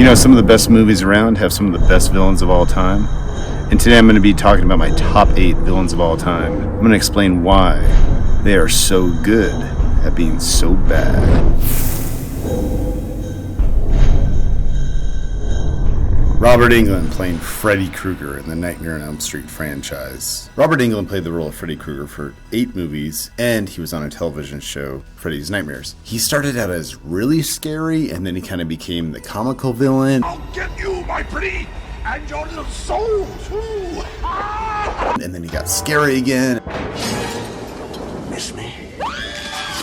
You know, some of the best movies around have some of the best villains of all time. And today I'm going to be talking about my top 8 villains of all time. I'm going to explain why they are so good at being so bad. Robert Englund playing Freddy Krueger in the Nightmare on Elm Street franchise. Robert Englund played the role of Freddy Krueger for 8 movies, and he was on a television show, Freddy's Nightmares. He started out as really scary, and then he kind of became the comical villain. I'll get you, my pretty, and your little soul, too. And then he got scary again. Miss me.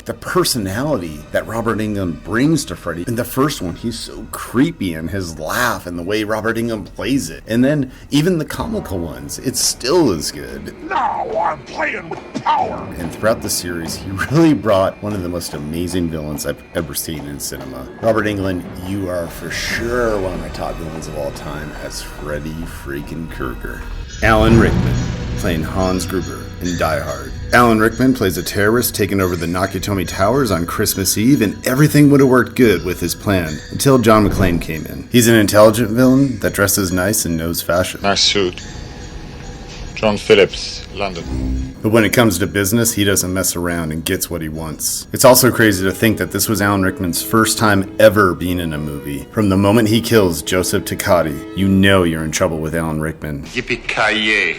The personality that Robert Englund brings to Freddy. In the first one, he's so creepy, and his laugh and the way Robert Englund plays it. And then even the comical ones, it's still as good. Now I'm playing with power. And throughout the series, he really brought one of the most amazing villains I've ever seen in cinema. Robert Englund, you are for sure one of my top villains of all time as Freddy freaking Krueger. Alan Rickman, playing Hans Gruber in Die Hard. Alan Rickman plays a terrorist taking over the Nakatomi Towers on Christmas Eve, and everything would have worked good with his plan until John McClane came in. He's an intelligent villain that dresses nice and knows fashion. Nice suit. John Phillips, London. But when it comes to business, he doesn't mess around and gets what he wants. It's also crazy to think that this was Alan Rickman's first time ever being in a movie. From the moment he kills Joseph Takati, you know you're in trouble with Alan Rickman. Yippee-ki-yay,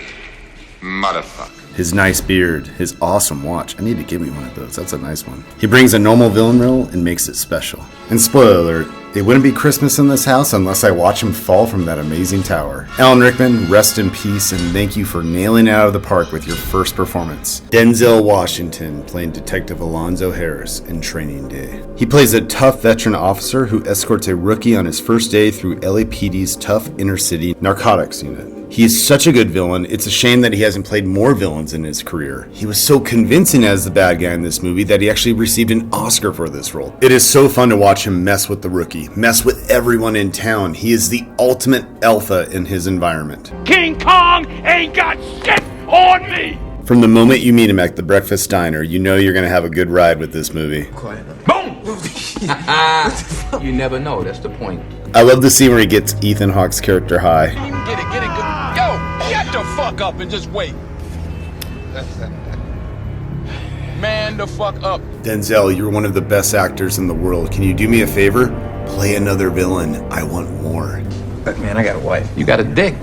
motherfucker. His nice beard, his awesome watch. I need to give me one of those. That's a nice one. He brings a normal villain role and makes it special. And spoiler alert, it wouldn't be Christmas in this house unless I watch him fall from that amazing tower. Alan Rickman, rest in peace, and thank you for nailing it out of the park with your first performance. Denzel Washington playing Detective Alonzo Harris in Training Day. He plays a tough veteran officer who escorts a rookie on his first day through LAPD's tough inner-city narcotics unit. He is such a good villain, it's a shame that he hasn't played more villains in his career. He was so convincing as the bad guy in this movie that he actually received an Oscar for this role. It is so fun to watch him mess with the rookie, mess with everyone in town. He is the ultimate alpha in his environment. King Kong ain't got shit on me. From the moment you meet him at the breakfast diner, you know you're going to have a good ride with this movie. Boom! You never know, that's the point. I love the scene where he gets Ethan Hawke's character high. Get it, good. Yo, shut the fuck up and just wait. Man the fuck up. Denzel, you're one of the best actors in the world. Can you do me a favor? Play another villain. I want more. But man, I got a wife. You got a dick.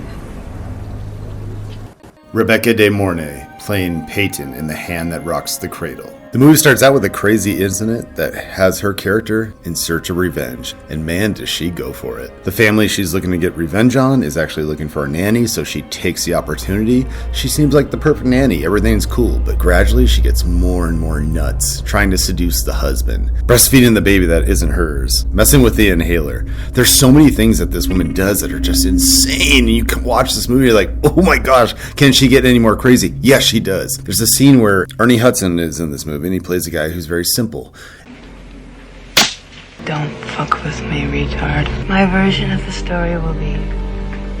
Rebecca De Mornay playing Peyton in The Hand That Rocks the Cradle. The movie starts out with a crazy incident that has her character in search of revenge, and man, does she go for it. The family she's looking to get revenge on is actually looking for a nanny, so she takes the opportunity. She seems like the perfect nanny, everything's cool, but gradually she gets more and more nuts, trying to seduce the husband, breastfeeding the baby that isn't hers, messing with the inhaler. There's so many things that this woman does that are just insane, and you can watch this movie, you're like, oh my gosh, can she get any more crazy? Yes, she does. There's a scene where Ernie Hudson is in this movie, and he plays a guy who's very simple. Don't fuck with me, retard. My version of the story will be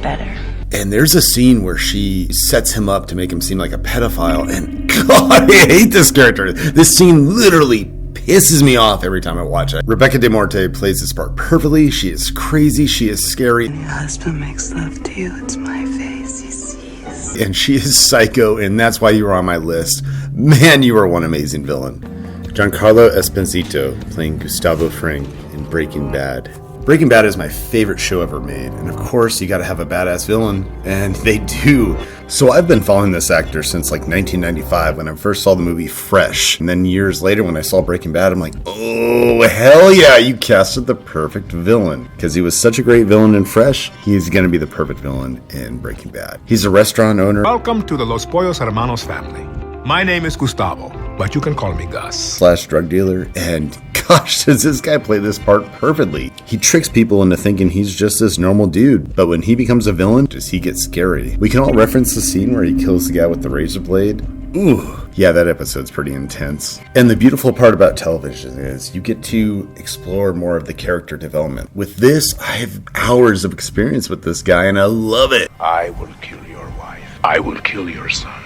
better. And there's a scene where she sets him up to make him seem like a pedophile, and God, I hate this character. This scene literally pisses me off every time I watch it. Rebecca De Mornay plays this part perfectly. She is crazy, she is scary. When your husband makes love to you, it's my face he sees. And she is psycho, and that's why you are on my list. Man, you are one amazing villain. Giancarlo Esposito playing Gustavo Fring in Breaking Bad. Breaking Bad is my favorite show ever made, and of course you gotta have a badass villain, and they do. So I've been following this actor since like 1995 when I first saw the movie Fresh, and then years later when I saw Breaking Bad, I'm like, oh hell yeah, you casted the perfect villain. Because he was such a great villain in Fresh, he's gonna be the perfect villain in Breaking Bad. He's a restaurant owner. Welcome to the Los Pollos Hermanos family. My name is Gustavo, but you can call me Gus. / drug dealer, and gosh, does this guy play this part perfectly. He tricks people into thinking he's just this normal dude, but when he becomes a villain, does he get scary. We can all reference the scene where he kills the guy with the razor blade. Ooh, yeah, that episode's pretty intense. And the beautiful part about television is you get to explore more of the character development. With this, I have hours of experience with this guy, and I love it. I will kill your wife. I will kill your son.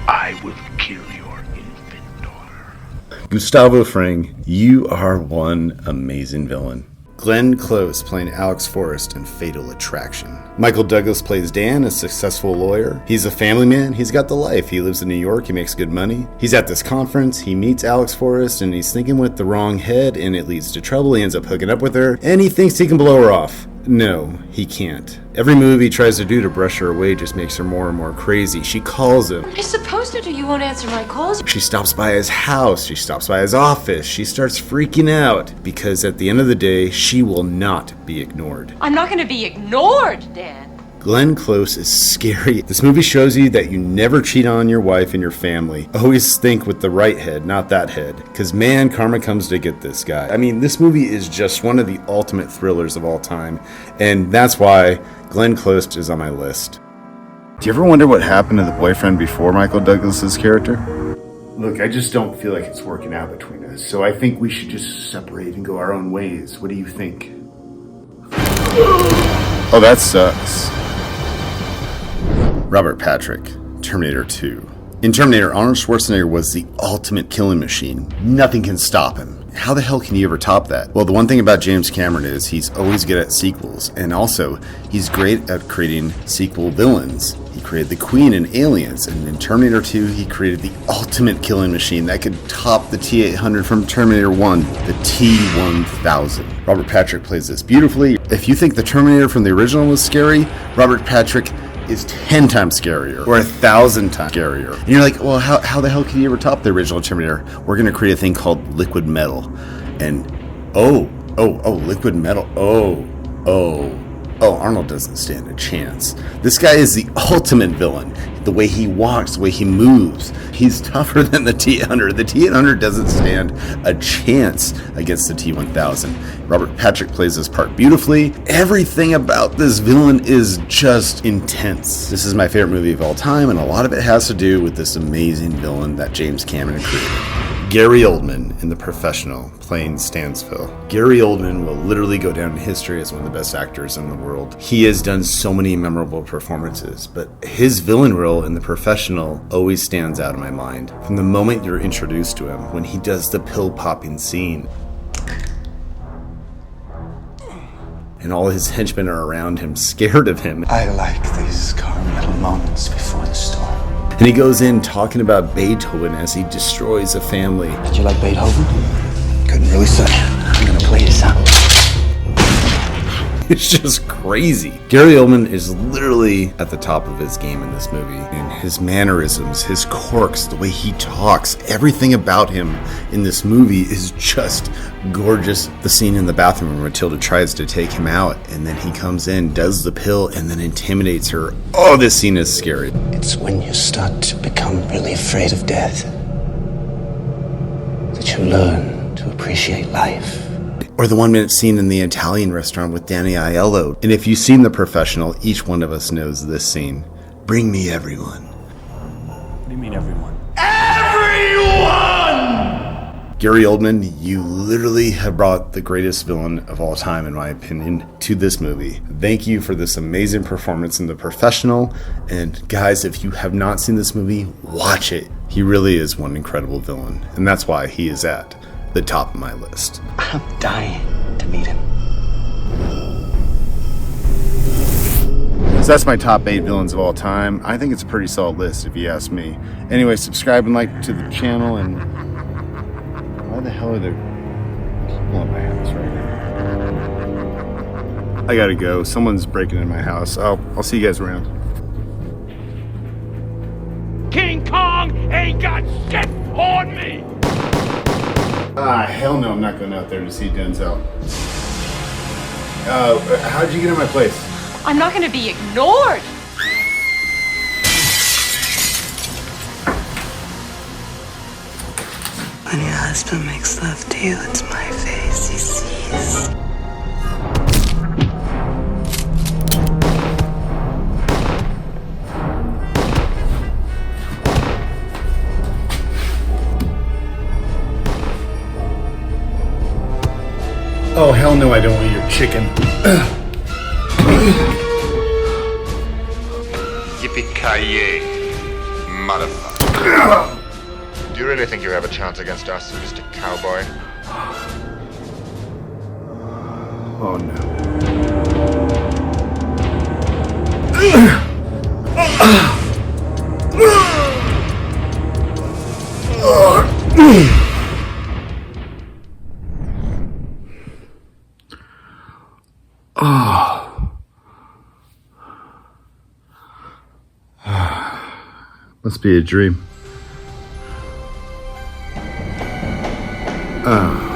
I will kill your infant daughter. Gustavo Fring, you are one amazing villain. Glenn Close playing Alex Forrest in Fatal Attraction. Michael Douglas plays Dan, a successful lawyer. He's a family man. He's got the life. He lives in New York. He makes good money. He's at this conference. He meets Alex Forrest, and he's thinking with the wrong head, and it leads to trouble. He ends up hooking up with her, and he thinks he can blow her off. No, he can't. Every move he tries to do to brush her away just makes her more and more crazy. She calls him. I'm supposed to do. You won't answer my calls. She stops by his house. She stops by his office. She starts freaking out because at the end of the day, she will not be ignored. I'm not going to be ignored, Dan. Glenn Close is scary. This movie shows you that you never cheat on your wife and your family. Always think with the right head, not that head. Because man, karma comes to get this guy. I mean, this movie is just one of the ultimate thrillers of all time. And that's why Glenn Close is on my list. Do you ever wonder what happened to the boyfriend before Michael Douglas's character? Look, I just don't feel like it's working out between us. So I think we should just separate and go our own ways. What do you think? Oh, that sucks. Robert Patrick, Terminator 2. In Terminator, Arnold Schwarzenegger was the ultimate killing machine. Nothing can stop him. How the hell can you ever top that? Well, the one thing about James Cameron is he's always good at sequels, and also he's great at creating sequel villains. He created the Queen in Aliens, and in Terminator 2, he created the ultimate killing machine that could top the T-800 from Terminator 1, the T-1000. Robert Patrick plays this beautifully. If you think the Terminator from the original was scary, Robert Patrick is 10 times scarier, or 1,000 times scarier. And you're like, well, how the hell can you ever top the original Terminator? We're gonna create a thing called liquid metal. And liquid metal. Arnold doesn't stand a chance. This guy is the ultimate villain. The way he walks, the way he moves. He's tougher than the T-800. The T-800 doesn't stand a chance against the T-1000. Robert Patrick plays this part beautifully. Everything about this villain is just intense. This is my favorite movie of all time, and a lot of it has to do with this amazing villain that James Cameron created. Gary Oldman in The Professional playing Stansfield. Gary Oldman will literally go down in history as one of the best actors in the world. He has done so many memorable performances, but his villain role in The Professional always stands out in my mind. From the moment you're introduced to him, when he does the pill-popping scene, and all his henchmen are around him, scared of him. I like these calm little moments before the storm. And he goes in talking about Beethoven as he destroys a family. Did you like Beethoven? Couldn't really say. I'm gonna play this out. It's just crazy. Gary Oldman is literally at the top of his game in this movie. And his mannerisms, his quirks, the way he talks, everything about him in this movie is just gorgeous. The scene in the bathroom where Matilda tries to take him out, and then he comes in, does the pill, and then intimidates her. Oh, this scene is scary. It's when you start to become really afraid of death that you learn to appreciate life. Or the 1 minute scene in the Italian restaurant with Danny Aiello. And if you've seen The Professional, each one of us knows this scene. Bring me everyone. What do you mean everyone? Gary Oldman, you literally have brought the greatest villain of all time, in my opinion, to this movie. Thank you for this amazing performance in The Professional. And guys, if you have not seen this movie, watch it. He really is one incredible villain. And that's why he is at the top of my list. I'm dying to meet him. So that's my top 8 villains of all time. I think it's a pretty solid list if you ask me. Anyway, subscribe and like to the channel. And why the hell are there people in my house right now? I gotta go. Someone's breaking in my house. I'll see you guys around. King Kong ain't got shit on me! Hell no, I'm not going out there to see Denzel. How'd you get in my place? I'm not going to be ignored. When your husband makes love to you, it's my face he sees. Oh, hell no, I don't want your chicken. Yippee-ki-yay, motherfucker. Do you really think you have a chance against us, Mr. Cowboy? Oh no. Must be a dream. Oh.